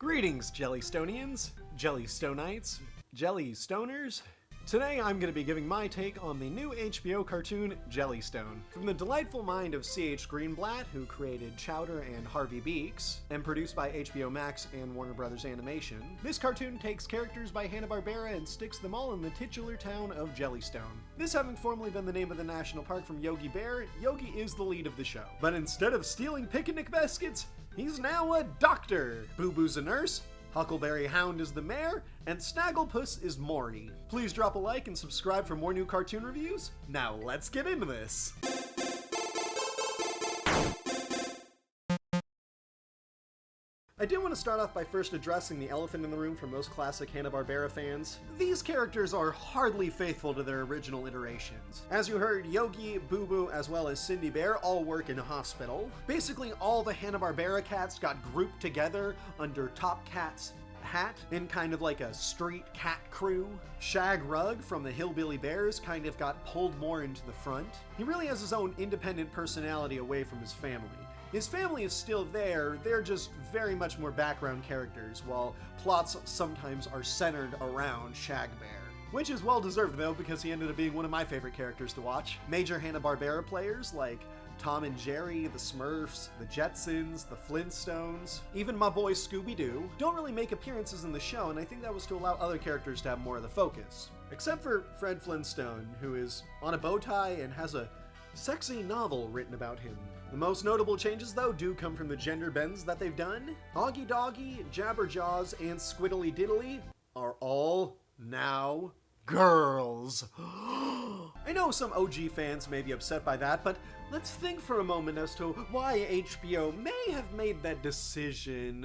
Greetings, Jellystonians, Jellystonites, Jellistoners. Today I'm going to be giving my take on the new HBO cartoon, Jellystone. From the delightful mind of C.H. Greenblatt, who created Chowder and Harvey Beaks, and produced by HBO Max and Warner Brothers Animation, this cartoon takes characters by Hanna-Barbera and sticks them all in the titular town of Jellystone. This having formerly been the name of the national park from Yogi Bear, Yogi is the lead of the show. But instead of stealing picnic baskets, he's now a doctor. Boo Boo's a nurse, Huckleberry Hound is the mayor, and Snagglepuss is Maury. Please drop a like and subscribe for more new cartoon reviews. Now let's get into this. I do want to start off by first addressing the elephant in the room for most classic Hanna-Barbera fans. These characters are hardly faithful to their original iterations. As you heard, Yogi, Boo Boo, as well as Cindy Bear all work in a hospital. Basically, all the Hanna-Barbera cats got grouped together under Top Cat's hat in kind of like a street cat crew. Shag Rug from the Hillbilly Bears kind of got pulled more into the front. He really has his own independent personality away from his family. His family is still there, they're just very much more background characters, while plots sometimes are centered around Shag Bear. Which is well deserved though, because he ended up being one of my favorite characters to watch. Major Hanna-Barbera players like Tom and Jerry, the Smurfs, the Jetsons, the Flintstones, even my boy Scooby-Doo, don't really make appearances in the show, and I think that was to allow other characters to have more of the focus. Except for Fred Flintstone, who is on a bow tie and has a sexy novel written about him. The most notable changes, though, do come from the gender bends that they've done. Augie Doggy, Jabberjaws, and Squiddly Diddly are all now girls. I know some OG fans may be upset by that, but let's think for a moment as to why HBO may have made that decision,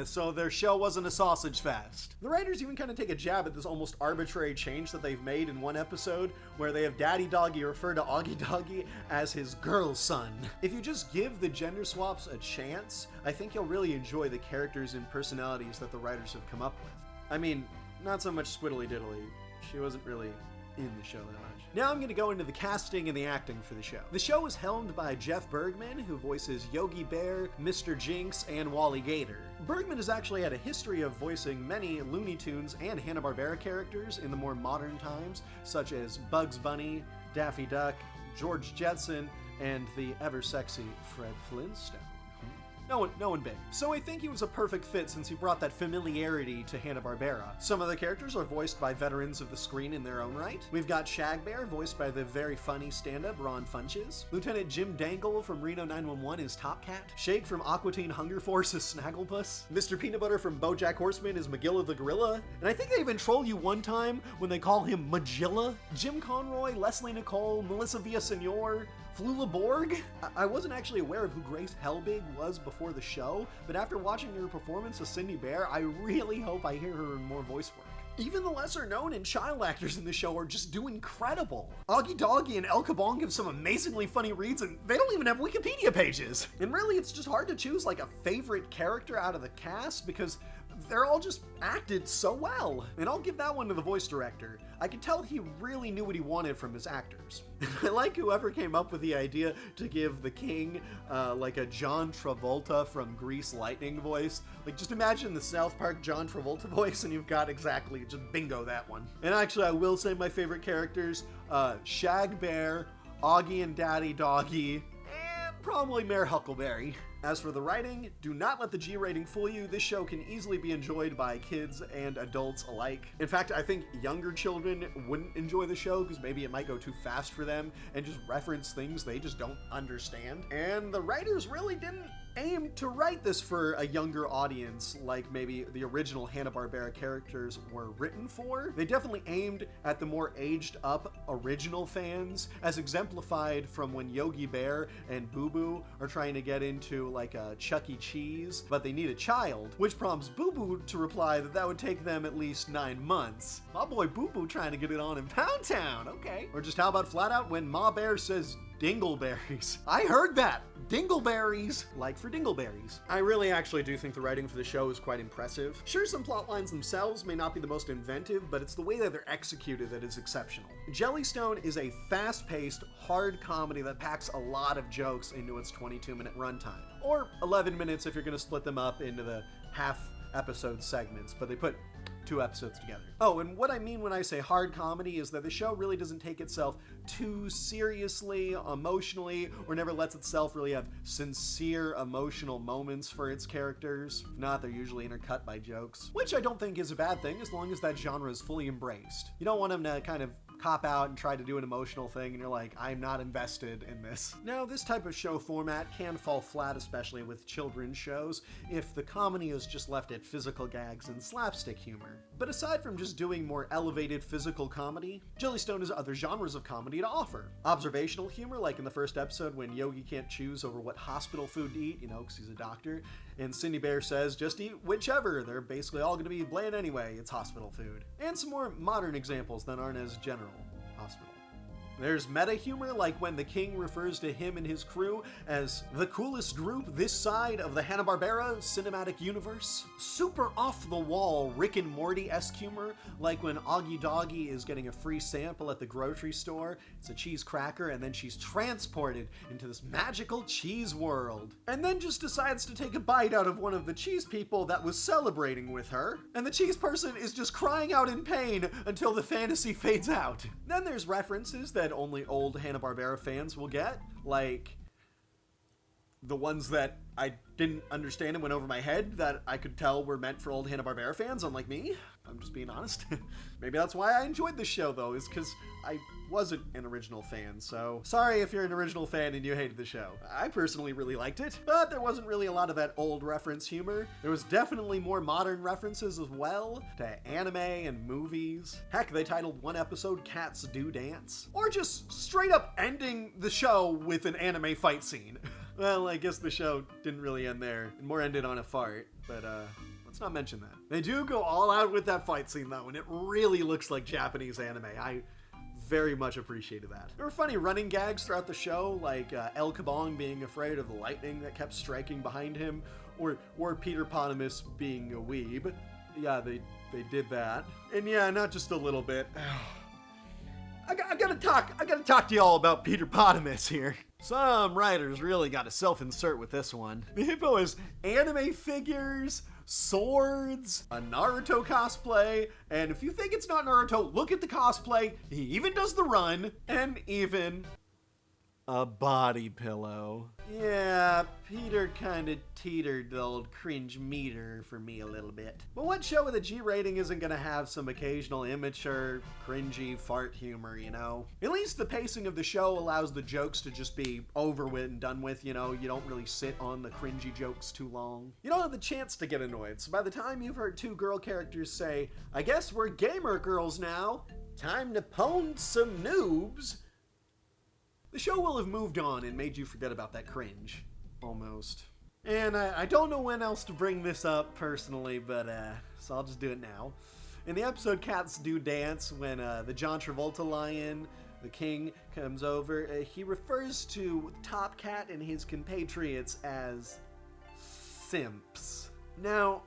so their show wasn't a sausage fest. The writers even kind of take a jab at this almost arbitrary change that they've made in one episode, where they have Daddy Doggy refer to Augie Doggy as his girl son. If you just give the gender swaps a chance, I think you'll really enjoy the characters and personalities that the writers have come up with. I mean, not so much Squiddly Diddly. She wasn't really in the show that much. Now I'm going to go into the casting and the acting for the show. The show is helmed by Jeff Bergman, who voices Yogi Bear, Mr. Jinx, and Wally Gator. Bergman has actually had a history of voicing many Looney Tunes and Hanna-Barbera characters in the more modern times, such as Bugs Bunny, Daffy Duck, George Jetson, and the ever-sexy Fred Flintstone. No one big. So I think he was a perfect fit since he brought that familiarity to Hanna-Barbera. Some of the characters are voiced by veterans of the screen in their own right. We've got Shag Bear, voiced by the very funny stand-up Ron Funches. Lieutenant Jim Dangle from Reno 911 is Top Cat. Shake from Aqua Teen Hunger Force is Snagglepuss. Mr. Peanut Butter from BoJack Horseman is Magilla the Gorilla. And I think they even troll you one time when they call him Magilla. Jim Conroy, Leslie Nicole, Melissa Villasenor, Flula Borg? I wasn't actually aware of who Grace Helbig was before the show, but after watching her performance as Cindy Bear, I really hope I hear her in more voice work. Even the lesser known and child actors in the show are just do incredible. Augie Doggy and El Kabong give some amazingly funny reads, and they don't even have Wikipedia pages. And really, it's just hard to choose like a favorite character out of the cast because they're all just acted so well. And I'll give that one to the voice director. I could tell he really knew what he wanted from his actors. I like whoever came up with the idea to give the king like a John Travolta from Grease Lightning voice. Like, just imagine the South Park John Travolta voice and you've got exactly, just bingo that one. And actually, I will say my favorite characters, Shag Bear, Augie and Daddy Doggy, and probably Mayor Huckleberry. As for the writing, do not let the G rating fool you. This show can easily be enjoyed by kids and adults alike. In fact, I think younger children wouldn't enjoy the show because maybe it might go too fast for them and just reference things they just don't understand. And the writers really didn't aim to write this for a younger audience like maybe the original Hanna-Barbera characters were written for. They definitely aimed at the more aged up original fans, as exemplified from when Yogi Bear and Boo Boo are trying to get into like a Chuck E. Cheese, but they need a child, which prompts Boo Boo to reply that would take them at least 9 months. My boy Boo Boo trying to get it on in Pound Town, okay. Or just how about flat out when Ma Bear says dingleberries? I heard that! Dingleberries! Like for dingleberries. I really actually do think the writing for the show is quite impressive. Sure, some plot lines themselves may not be the most inventive, but it's the way that they're executed that is exceptional. Jellystone is a fast-paced, hard comedy that packs a lot of jokes into its 22-minute runtime. Or 11 minutes if you're gonna split them up into the half episode segments, but they put 2 episodes together. Oh, and what I mean when I say hard comedy is that the show really doesn't take itself too seriously, emotionally, or never lets itself really have sincere emotional moments for its characters. If not, they're usually intercut by jokes, which I don't think is a bad thing as long as that genre is fully embraced. You don't want them to kind of cop out and try to do an emotional thing and you're like, I'm not invested in this. Now, this type of show format can fall flat, especially with children's shows, if the comedy is just left at physical gags and slapstick humor. But aside from just doing more elevated physical comedy, Jellystone has other genres of comedy to offer. Observational humor, like in the first episode when Yogi can't choose over what hospital food to eat, because he's a doctor, and Cindy Bear says, just eat whichever, they're basically all gonna be bland anyway, it's hospital food. And some more modern examples that aren't as general. Hospital. There's meta humor, like when the king refers to him and his crew as the coolest group this side of the Hanna-Barbera cinematic universe. Super off-the-wall Rick and Morty-esque humor, like when Augie Doggy is getting a free sample at the grocery store. It's a cheese cracker, and then she's transported into this magical cheese world. And then just decides to take a bite out of one of the cheese people that was celebrating with her, and the cheese person is just crying out in pain until the fantasy fades out. Then there's references that only old Hanna-Barbera fans will get, like the ones that I didn't understand and went over my head that I could tell were meant for old Hanna-Barbera fans, unlike me. I'm just being honest. Maybe that's why I enjoyed this show, though, is because I wasn't an original fan, so sorry if you're an original fan and you hated the show. I personally really liked it, but there wasn't really a lot of that old reference humor. There was definitely more modern references as well to anime and movies. Heck, they titled one episode Cats Do Dance, or just straight up ending the show with an anime fight scene. Well, I guess the show didn't really end there, and more ended on a fart, but let's not mention that. They do go all out with that fight scene though, and it really looks like Japanese anime. I very much appreciated that. There were funny running gags throughout the show, like El Kabong being afraid of the lightning that kept striking behind him, or Peter Potamus being a weeb. Yeah, they did that. And yeah, not just a little bit. I gotta talk to y'all about Peter Potamus here. Some writers really got to self-insert with this one. The hippo has anime figures, swords, a Naruto cosplay, and if you think it's not Naruto, look at the cosplay. He even does the run, and even a body pillow. Yeah, Peter kinda teetered the old cringe meter for me a little bit. But what show with a G rating isn't gonna have some occasional immature, cringy fart humor, At least the pacing of the show allows the jokes to just be over with and done with, You don't really sit on the cringy jokes too long. You don't have the chance to get annoyed, so by the time you've heard 2 girl characters say, I guess we're gamer girls now, time to pwn some noobs, the show will have moved on and made you forget about that cringe. Almost. And I don't know when else to bring this up personally, but so I'll just do it now. In the episode Cats Do Dance, when the John Travolta lion, the king, comes over, he refers to Top Cat and his compatriots as simps. Now,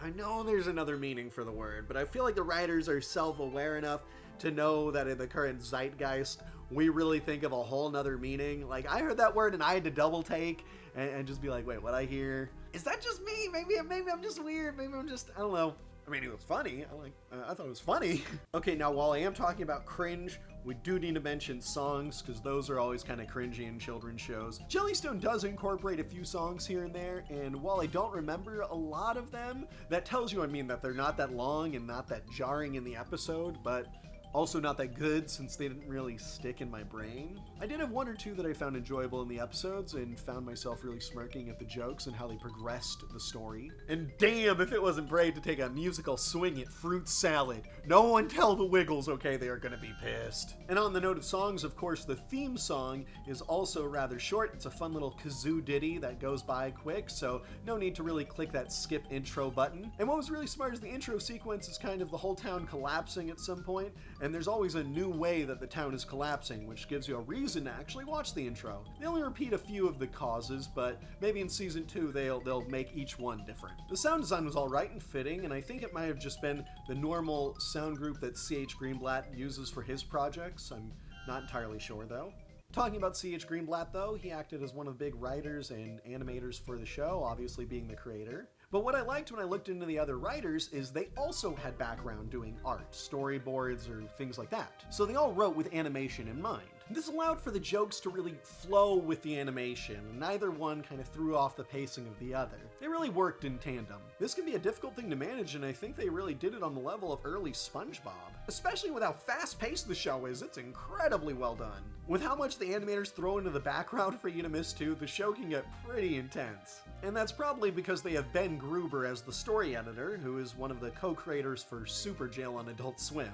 I know there's another meaning for the word, but I feel like the writers are self-aware enough to know that in the current zeitgeist, we really think of a whole nother meaning. Like, I heard that word and I had to double take and just be like, wait, what I hear? Is that just me? Maybe I'm just weird. Maybe I'm just, I don't know. I mean, it was funny. I thought it was funny. Okay, now while I am talking about cringe, we do need to mention songs, because those are always kind of cringy in children's shows. Jellystone does incorporate a few songs here and there, and while I don't remember a lot of them, that tells you, that they're not that long and not that jarring in the episode, but also not that good since they didn't really stick in my brain. I did have 1 or 2 that I found enjoyable in the episodes and found myself really smirking at the jokes and how they progressed the story. And damn if it wasn't brave to take a musical swing at fruit salad. No one tell the Wiggles, okay, they are gonna be pissed. And on the note of songs, of course, the theme song is also rather short. It's a fun little kazoo ditty that goes by quick, so no need to really click that skip intro button. And what was really smart is the intro sequence is kind of the whole town collapsing at some point, and there's always a new way that the town is collapsing, which gives you a reason to actually watch the intro. They only repeat a few of the causes, but maybe in season 2 they'll make each one different. The sound design was alright and fitting, and I think it might have just been the normal sound group that C.H. Greenblatt uses for his projects. I'm not entirely sure though. Talking about C.H. Greenblatt though, he acted as one of the big writers and animators for the show, obviously being the creator. But what I liked when I looked into the other writers is they also had background doing art, storyboards, or things like that. So they all wrote with animation in mind. This allowed for the jokes to really flow with the animation, and neither one kind of threw off the pacing of the other. They really worked in tandem. This can be a difficult thing to manage, and I think they really did it on the level of early SpongeBob. Especially with how fast-paced the show is, it's incredibly well done. With how much the animators throw into the background for you to miss too, the show can get pretty intense. And that's probably because they have Ben Gruber as the story editor, who is one of the co-creators for Super Jail on Adult Swim.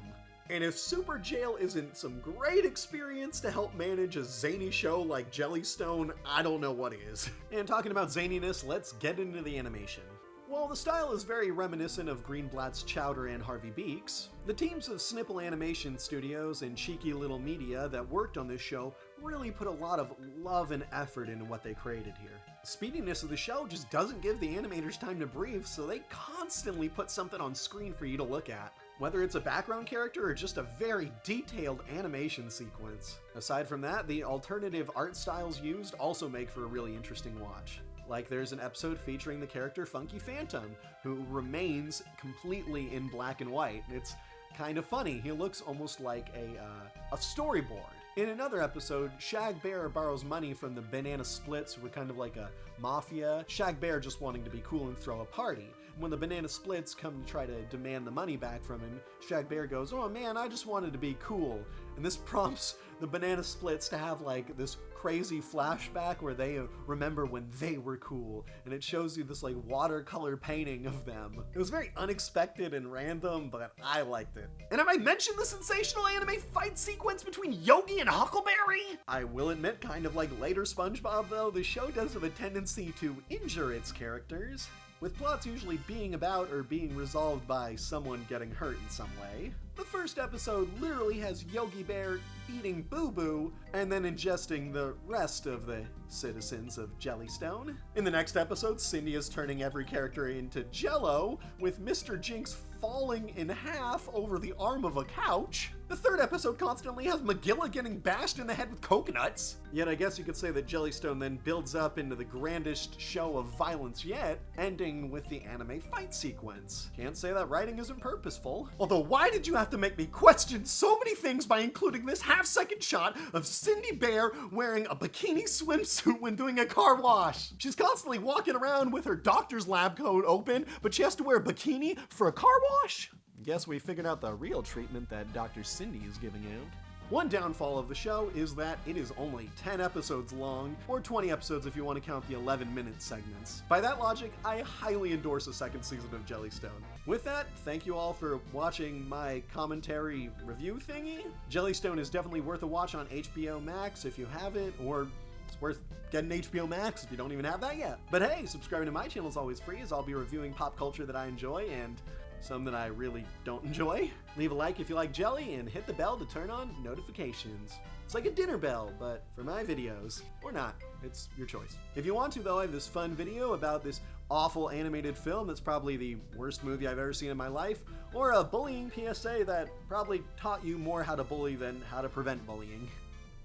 And if Super Jail isn't some great experience to help manage a zany show like Jellystone, I don't know what is. And talking about zaniness, let's get into the animation. While the style is very reminiscent of Greenblatt's Chowder and Harvey Beaks, the teams of Snipple Animation Studios and Cheeky Little Media that worked on this show really put a lot of love and effort into what they created here. The speediness of the show just doesn't give the animators time to breathe, so they constantly put something on screen for you to look at. Whether it's a background character or just a very detailed animation sequence. Aside from that, the alternative art styles used also make for a really interesting watch. Like there's an episode featuring the character Funky Phantom, who remains completely in black and white. It's kind of funny. He looks almost like a storyboard. In another episode, Shag Bear borrows money from the Banana Splits, who were kind of like a mafia. Shag Bear just wanting to be cool and throw a party. When the Banana Splits come to try to demand the money back from him, Shag Bear goes, "Oh man, I just wanted to be cool." And this prompts the Banana Splits to have like this crazy flashback where they remember when they were cool, and it shows you this like watercolor painting of them. It was very unexpected and random, but I liked it. And have I mentioned the sensational anime fight sequence between Yogi and Huckleberry? I will admit, kind of like later SpongeBob though, the show does have a tendency to injure its characters, with plots usually being about or being resolved by someone getting hurt in some way. The first episode literally has Yogi Bear eating boo-boo and then ingesting the rest of the citizens of Jellystone. In the next episode, Cindy is turning every character into Jello, with Mr. Jinx falling in half over the arm of a couch. The third episode constantly has Magilla getting bashed in the head with coconuts. Yet I guess you could say that Jellystone then builds up into the grandest show of violence yet, ending with the anime fight sequence. Can't say that writing isn't purposeful. Although why did you have to make me question so many things by including this half-second shot of Cindy Bear wearing a bikini swimsuit when doing a car wash? She's constantly walking around with her doctor's lab coat open, but she has to wear a bikini for a car wash? Guess we figured out the real treatment that Dr. Cindy is giving out. One downfall of the show is that it is only 10 episodes long, or 20 episodes if you want to count the 11-minute segments. By that logic, I highly endorse a second season of Jellystone. With that, thank you all for watching my commentary review thingy. Jellystone is definitely worth a watch on HBO Max if you have it, or it's worth getting HBO Max if you don't even have that yet. But hey, subscribing to my channel is always free, as I'll be reviewing pop culture that I enjoy and some that I really don't enjoy. Leave a like if you like jelly and hit the bell to turn on notifications. It's like a dinner bell, but for my videos. Or not. It's your choice. If you want to, though, I have this fun video about this awful animated film that's probably the worst movie I've ever seen in my life, or a bullying PSA that probably taught you more how to bully than how to prevent bullying.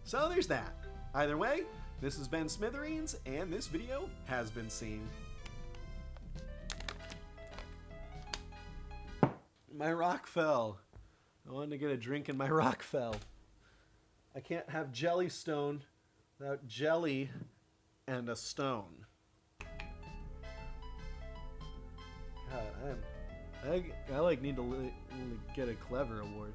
So there's that. Either way, this has been Smithereens, and this video has been seen. My rock fell. I wanted to get a drink and my rock fell. I can't have Jellystone without jelly and a stone. God, I like need to get a clever award.